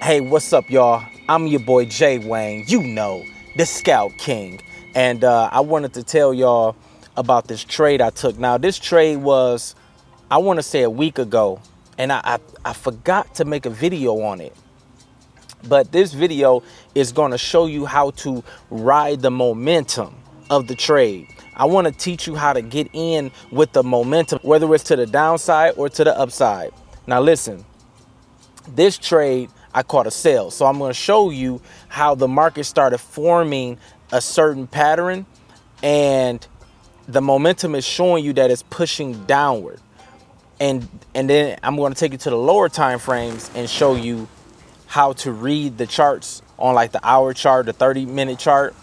Hey, what's up, y'all? I'm your boy Jay Wayne, you know, the Scout King. And I wanted to tell y'all about this trade I took. Now, this trade was, I want to say a week ago, and I forgot to make a video on it. But this video is going to show you how to ride the momentum of the trade. I want to teach you how to get in with the momentum, whether it's to the downside or to the upside. Now, listen. This trade, I caught a sell. So I'm going to show you how the market started forming a certain pattern, and the momentum is showing you that it's pushing downward. And then I'm going to take you to the lower time frames and show you how to read the charts on like the hour chart, the 30-minute chart.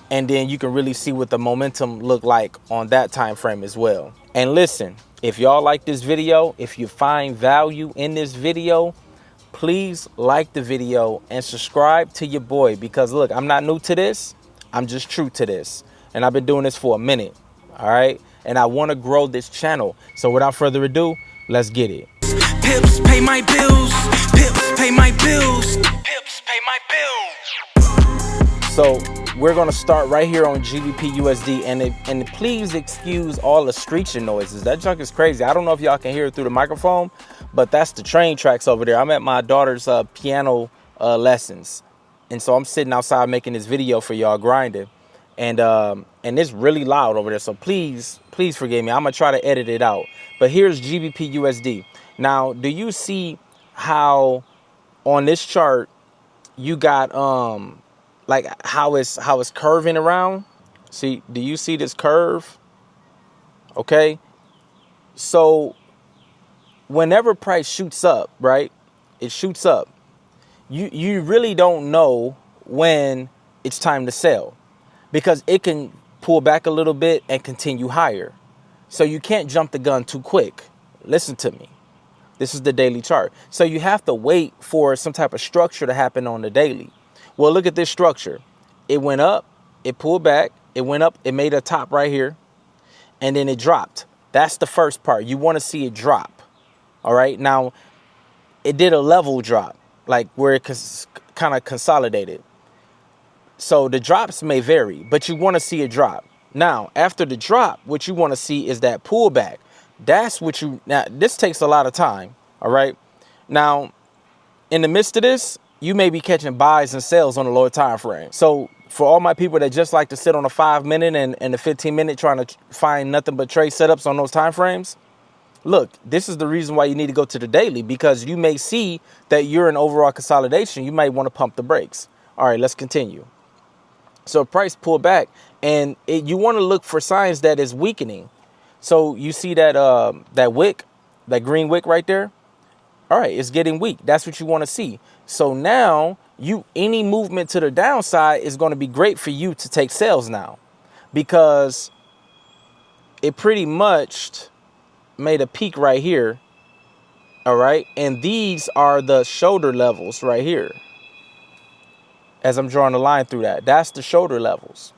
And then you can really see what the momentum look like on that time frame as well. And listen, if y'all like this video, if you find value in this video, please like the video and subscribe to your boy, because look, I'm not new to this. I'm just true to this. And I've been doing this for a minute. All right. And I want to grow this channel. So without further ado, let's get it. Pips pay my bills. Pips pay my bills. Pips pay my bills. So we're going to start right here on GBP USD. And please excuse all the screeching noises. That junk is crazy. I don't know if y'all can hear it through the microphone, but that's the train tracks over there. I'm at my daughter's piano lessons. And so I'm sitting outside making this video for y'all, grinding. And it's really loud over there. So please forgive me. I'm going to try to edit it out. But here's GBP USD. Now, do you see how on this chart you got like how it's curving around? See, do you see this curve? Okay. So whenever price shoots up, right? It shoots up. You really don't know when it's time to sell, because it can pull back a little bit and continue higher. So you can't jump the gun too quick. Listen to me. This is the daily chart. So you have to wait for some type of structure to happen on the daily. Well, look at this structure. It went up, it pulled back, it went up, it made a top right here, and then it dropped. That's the first part. You want to see it drop. All right. Now, it did a level drop, like where it kind of consolidated. So the drops may vary, but you want to see it drop. Now, after the drop, what you want to see is that pullback. That's what now this takes a lot of time. All right. Now, in the midst of this, you may be catching buys and sells on the lower time frame. So for all my people that just like to sit on a 5-minute and a 15-minute trying to find nothing but trade setups on those time frames, look, this is the reason why you need to go to the daily, because you may see that you're in overall consolidation. You might want to pump the brakes. All right, let's continue. So price pull back, and you want to look for signs that is weakening. So you see that that wick, that green wick right there. All right, it's getting weak. That's what you want to see. So now any movement to the downside is going to be great for you to take sales now, because it pretty much made a peak right here. All right. And these are the shoulder levels right here. As I'm drawing a line through that, that's the shoulder levels.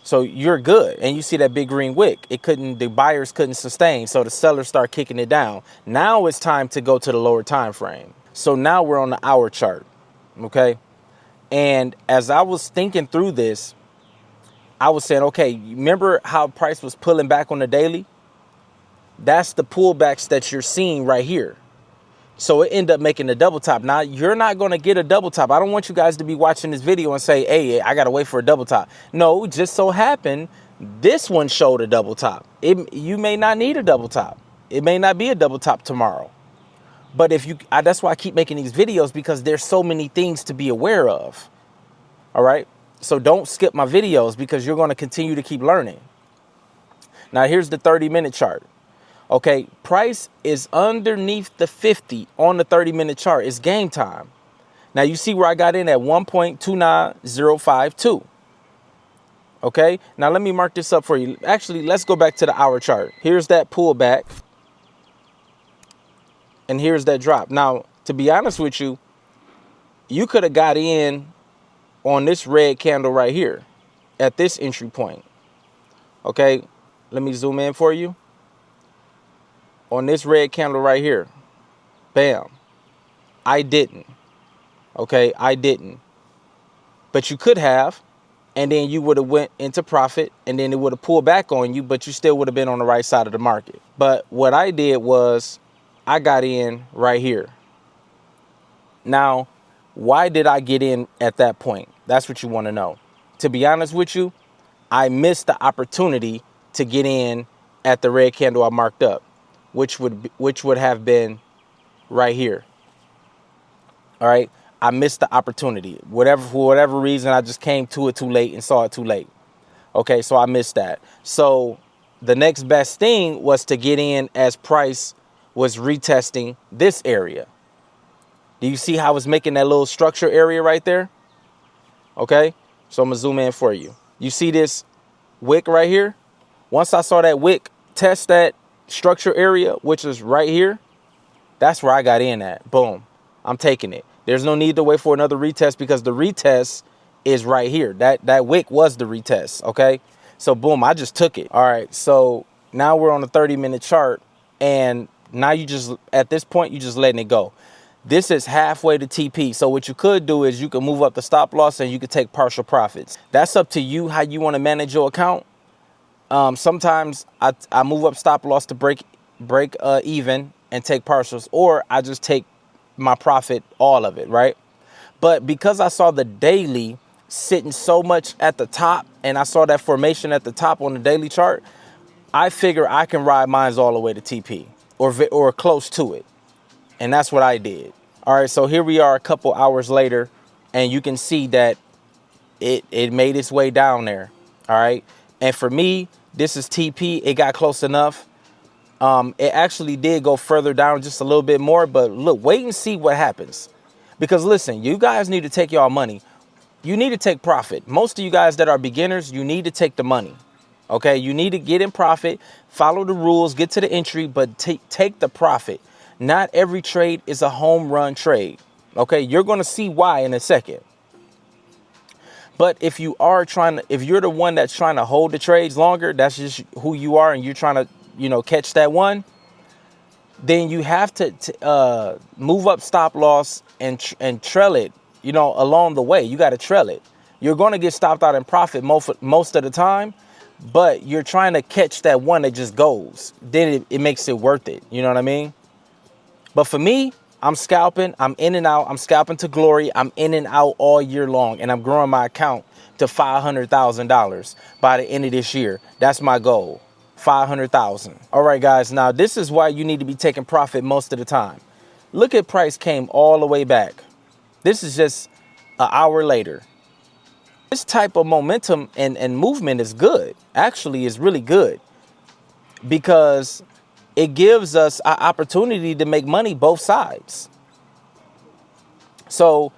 So you're good. And you see that big green wick. The buyers couldn't sustain. So the sellers start kicking it down. Now it's time to go to the lower time frame. So now we're on the hour chart. OK. And as I was thinking through this, I was saying, OK, remember how price was pulling back on the daily? That's the pullbacks that you're seeing right here. So it ended up making a double top. Now, you're not going to get a double top. I don't want you guys to be watching this video and say, hey, I got to wait for a double top. No, just so happened this one showed a double top. You may not need a double top. It may not be a double top tomorrow. But that's why I keep making these videos, because there's so many things to be aware of. All right. So don't skip my videos, because you're going to continue to keep learning. Now, here's the 30-minute chart. OK, price is underneath the 50 on the 30-minute chart. It's game time. Now, you see where I got in at 1.29052. OK, now let me mark this up for you. Actually, let's go back to the hour chart. Here's that pullback. And here's that drop. Now, to be honest with you, you could have got in on this red candle right here at this entry point. OK, let me zoom in for you. On this red candle right here. Bam. I didn't. Okay, I didn't. But you could have, and then you would have went into profit, and then it would have pulled back on you, but you still would have been on the right side of the market. But what I did was I got in right here. Now, why did I get in at that point? That's what you want to know. To be honest with you, I missed the opportunity to get in at the red candle I marked up, which would have been right here. All right, I missed the opportunity. For whatever reason, I just came to it too late and saw it too late. Okay, so I missed that. So the next best thing was to get in as price was retesting this area. Do you see how it's making that little structure area right there? Okay, so I'm gonna zoom in for you. You see this wick right here? Once I saw that wick test that structure area, which is right here, that's where I got in at. Boom, I'm taking it. There's no need to wait for another retest because the retest is right here. That wick was the retest, okay? So boom, I just took it. All right, so now we're on a 30-minute chart, and now you just, at this point, you just letting it go. This is halfway to TP. So what you could do is you can move up the stop loss and you could take partial profits. That's up to you how you want to manage your account. Sometimes I move up stop loss to break even and take partials, or I just take my profit, all of it, right? But because I saw the daily sitting so much at the top and I saw that formation at the top on the daily chart, I figure I can ride mines all the way to TP or close to it. And that's what I did. All right, so here we are a couple hours later, and you can see that it made its way down there. All right, and for me, this is TP. It got close enough. It actually did go further down just a little bit more, but look, wait and see what happens. Because listen, you guys need to take y'all money. You need to take profit. Most of you guys that are beginners, you need to take the money. Okay, you need to get in profit, follow the rules, get to the entry, but take the profit. Not every trade is a home run trade. Okay, you're going to see why in a second. But if you're the one that's trying to hold the trades longer, that's just who you are, and you're trying to, catch that one, then you have to move up stop loss and trail it, along the way. You got to trail it. You're going to get stopped out in profit most of the time, but you're trying to catch that one that just goes. Then it makes it worth it. You know what I mean? But for me, I'm scalping. I'm in and out. I'm scalping to glory. I'm in and out all year long, and I'm growing my account to $500,000 by the end of this year. That's my goal. 500,000. All right, guys. Now, this is why you need to be taking profit most of the time. Look at price came all the way back. This is just an hour later. This type of momentum and movement is good. Actually, it's really good because it gives us an opportunity to make money both sides. So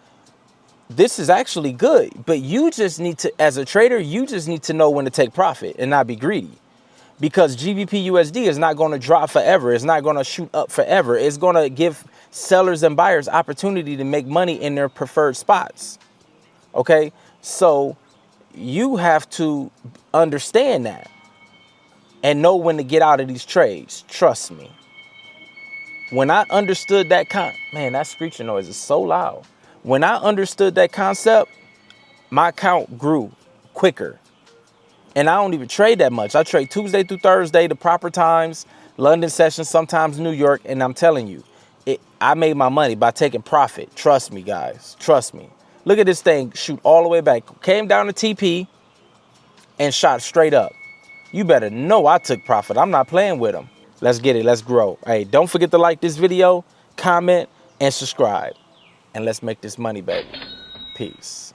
this is actually good, but you just need to, as a trader, you just need to know when to take profit and not be greedy. Because GBP USD is not going to drop forever. It's not going to shoot up forever. It's going to give sellers and buyers opportunity to make money in their preferred spots. Okay, so you have to understand that and know when to get out of these trades. Trust me. When I understood that man, that screeching noise is so loud. When I understood that concept, my account grew quicker. And I don't even trade that much. I trade Tuesday through Thursday, the proper times, London sessions, sometimes New York. And I'm telling you, I made my money by taking profit. Trust me, guys. Trust me. Look at this thing shoot all the way back. Came down to TP and shot straight up. You better know I took profit. I'm not playing with them. Let's get it. Let's grow. Hey, don't forget to like this video, comment, and subscribe. And let's make this money, baby. Peace.